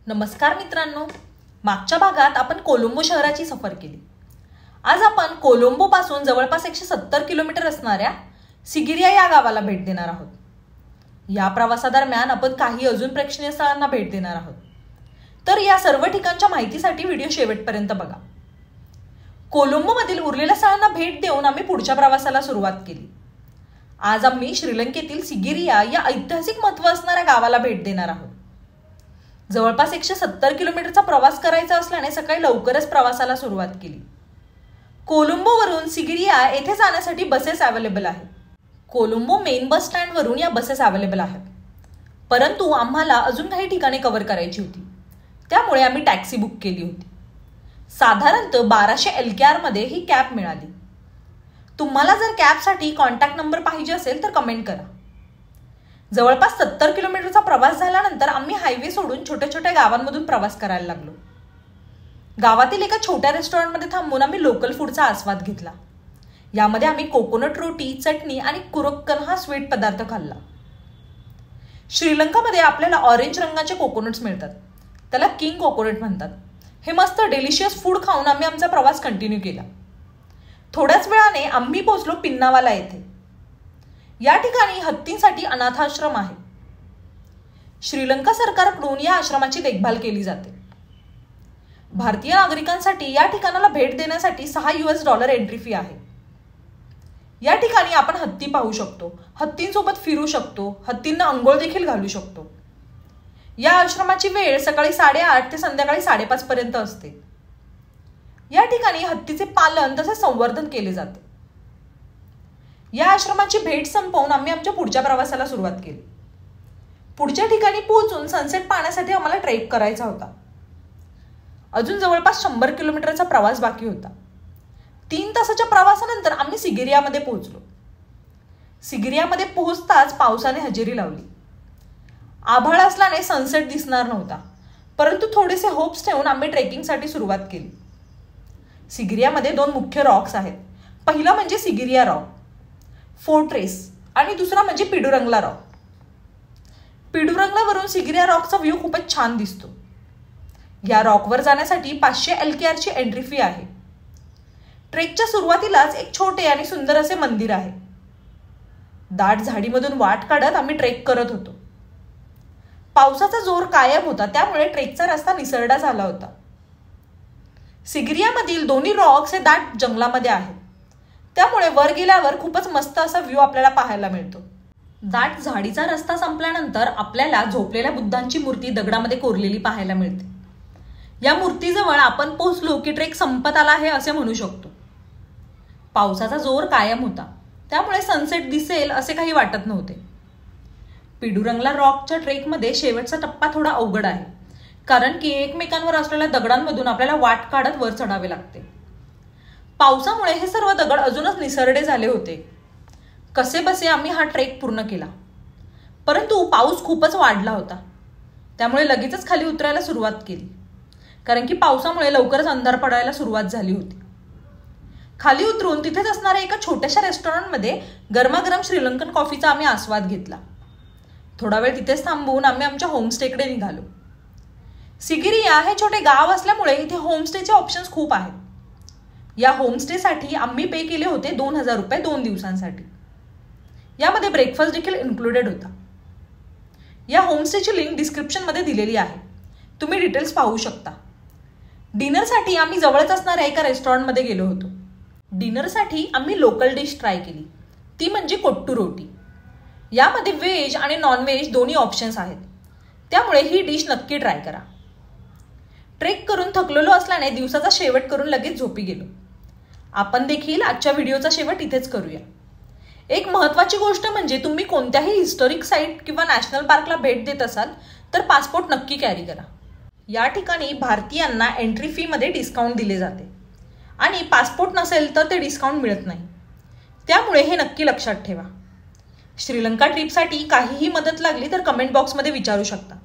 नमस्कार मित्रांनो, मागच्या भागात आपण कोलंबो शहराची सफर केली. आज आपण कोलंबो पासून जवळपास 170 किलोमीटर असणाऱ्या सिगिरिया या गावाला भेट देणार आहोत. या प्रवासादरम्यान आपण काही अजून प्रेक्षणीय स्थळांना भेट देणार आहोत. तर या सर्व ठिकाणच्या माहितीसाठी व्हिडिओ शेवटपर्यंत बघा. कोलंबोमधील उरलेल्या स्थळांना भेट देऊन आम्ही पुढच्या प्रवासाला सुरुवात केली. आज आम्ही श्रीलंकेतील सिगिरिया या ऐतिहासिक महत्त्व असणाऱ्या गावाला भेट देणार आहोत. जवळपास 170 किलोमीटरचा प्रवास करायचा असल्याने सकाळी लवकरच प्रवासाला सुरुवात केली. कोलंबोवरून सिगिरिया येथे जाण्यासाठी बसेस अवेलेबल आहेत. कोलंबो मेन बस स्टँडवरून या बसेस अवेलेबल आहेत. परंतु आम्हाला अजून काही ठिकाणे कव्हर करायची होती, त्यामुळे आम्ही टॅक्सी बुक केली होती. साधारणतः 1200 LKR मध्ये ही कॅब मिळाली. तुम्हाला जर कॅबसाठी कॉन्टॅक्ट नंबर पाहिजे असेल तर कमेंट करा. जवळपास 70 किलोमीटरचा प्रवास झाल्यानंतर आम्ही हायवे सोडून छोट्या छोट्या गावांमधून प्रवास करायला लागलो. गावातील एका छोट्या रेस्टॉरंटमध्ये थांबून आम्ही लोकल फूडचा आस्वाद घेतला. यामध्ये आम्ही कोकोनट रोटी, चटणी आणि कुरक्कन हा स्वीट पदार्थ खाल्ला. श्रीलंकामध्ये आपल्याला ऑरेंज रंगाचे कोकोनट्स मिळतात, त्याला किंग कोकोनट म्हणतात. हे मस्त डिलिशियस फूड खाऊन आम्ही आमचा प्रवास कंटिन्यू केला. थोड्याच वेळाने आम्ही पोहोचलो पिन्नावाला येथे. या ठिकाणी हत्तींसाठी अनाथाश्रम आहे. श्रीलंका सरकारकडून या आश्रमाची देखभाल केली जाते. भारतीय नागरिकांसाठी या ठिकाणाला भेट देण्यासाठी $6 एंट्री फी आहे. या ठिकाणी आपण हत्ती पाहू शकतो, हत्तींसोबत फिरू शकतो, हत्तींना अंघोळ देखील घालू शकतो. या आश्रमाची वेळ सकाळी 8:30 ते संध्याकाळी 5:30 पर्यंत असते. या ठिकाणी हत्तीचे पालन तसेच संवर्धन केले जाते. या आश्रमाची भेट संपवून आम्ही आमच्या पुढच्या प्रवासाला सुरुवात केली. पुढच्या ठिकाणी पोहोचून सनसेट पाहण्यासाठी आम्हाला ट्रेक करायचा होता. अजून जवळपास 100 किलोमीटरचा प्रवास बाकी होता. 3 तासाच्या प्रवासानंतर आम्ही सिगिरियामध्ये पोहोचलो. सिगिरियामध्ये पोहोचताच पावसाने हजेरी लावली. आभाळ असल्याने सनसेट दिसणार नव्हता, परंतु थोडेसे होप्स ठेवून आम्ही ट्रेकिंगसाठी सुरुवात केली. सिगिरियामध्ये 2 मुख्य रॉक्स आहेत. पहिला म्हणजे सिगिरिया रॉक फोर्ट्रेस आणि दुसरा म्हणजे पिडुरंगला रॉक. पिडुरंगलावरून सिगिरिया रॉकचा व्ह्यू खूपच छान दिसतो. या रॉकवर जाण्यासाठी 500 LKR ची एंट्री फी आहे. ट्रेकच्या सुरुवातीलाच एक छोटे आणि सुंदर असे मंदिर आहे. दाट झाडीमधून वाट काढत आम्ही ट्रेक करत होतो. पावसाचा जोर कायम होता, त्यामुळे ट्रेकचा रस्ता निसरडा झाला होता. सिगिरियामधील दोन्ही रॉक्स हे दाट जंगलामध्ये आहेत, त्यामुळे वर गेल्यावर खूपच मस्त असा व्ह्यू आपल्याला पाहायला मिळतो. दाट झाडीचा रस्ता संपल्यानंतर आपल्याला झोपलेल्या बुद्धांची मूर्ती दगडामध्ये कोरलेली पाहायला मिळते. या मूर्तीजवळ आपण पोहोचलो की ट्रेक संपत आला आहे असे म्हणू शकतो. पावसाचा जोर कायम होता, त्यामुळे सनसेट दिसेल असे काही वाटत नव्हते. पिडुरंगला रॉकच्या ट्रेकमध्ये शेवटचा टप्पा थोडा अवघड आहे, कारण की एकमेकांवर असलेल्या दगडांमधून आपल्याला वाट काढत वर चढावे लागते. पावसामुळे हे सर्व दगड अजूनच निसरडे झाले होते. कसेबसे आम्ही हा ट्रेक पूर्ण केला, परंतु पाऊस खूपच वाढला होता, त्यामुळे लगेचच खाली उतरायला सुरुवात केली, कारण की पावसामुळे लवकरच अंधार पडायला सुरुवात झाली होती. खाली उतरून तिथेच असणाऱ्या एका छोट्याशा रेस्टॉरंटमध्ये गरमागरम श्रीलंकन कॉफीचा आम्ही आस्वाद घेतला. थोडा वेळ तिथेच थांबून आम्ही आमच्या होमस्टेकडे निघालो. सिगिरिया हे छोटे गाव असल्यामुळे इथे होमस्टेचे ऑप्शन्स खूप आहेत. या होमस्टेसाठी आम्ही पे केले होते $2000 2 दिवसांसाठी. यामध्ये ब्रेकफास्ट देखील इन्क्लुडेड होता. या होमस्टेची लिंक डिस्क्रिप्शनमध्ये दिलेली आहे, तुम्ही डिटेल्स पाहू शकता. डिनरसाठी आम्ही जवळच असणाऱ्या एका रेस्टॉरंटमध्ये गेलो होतो. डिनरसाठी आम्ही लोकल डिश ट्राय केली, ती म्हणजे कोट्टू रोटी. यामध्ये व्हेज आणि नॉनव्हेज दोन्ही ऑप्शन्स आहेत, त्यामुळे ही डिश नक्की ट्राय करा. ट्रेक करून थकलेलो असल्याने दिवसाचा शेवट करून लगेच झोपी गेलो. आपण देखील आजच्या व्हिडिओचा शेवट इथेच करूया. एक महत्त्वाची गोष्ट म्हणजे तुम्ही कोणत्याही हिस्टॉरिक साईट किंवा नॅशनल पार्कला भेट देत असाल तर पासपोर्ट नक्की कॅरी करा. या ठिकाणी भारतीयांना एंट्री फीमध्ये डिस्काउंट दिले जाते आणि पासपोर्ट नसेल तर ते डिस्काउंट मिळत नाही, त्यामुळे हे नक्की लक्षात ठेवा. श्रीलंका ट्रिपसाठी काहीही मदत लागली तर कमेंट बॉक्समध्ये विचारू शकता.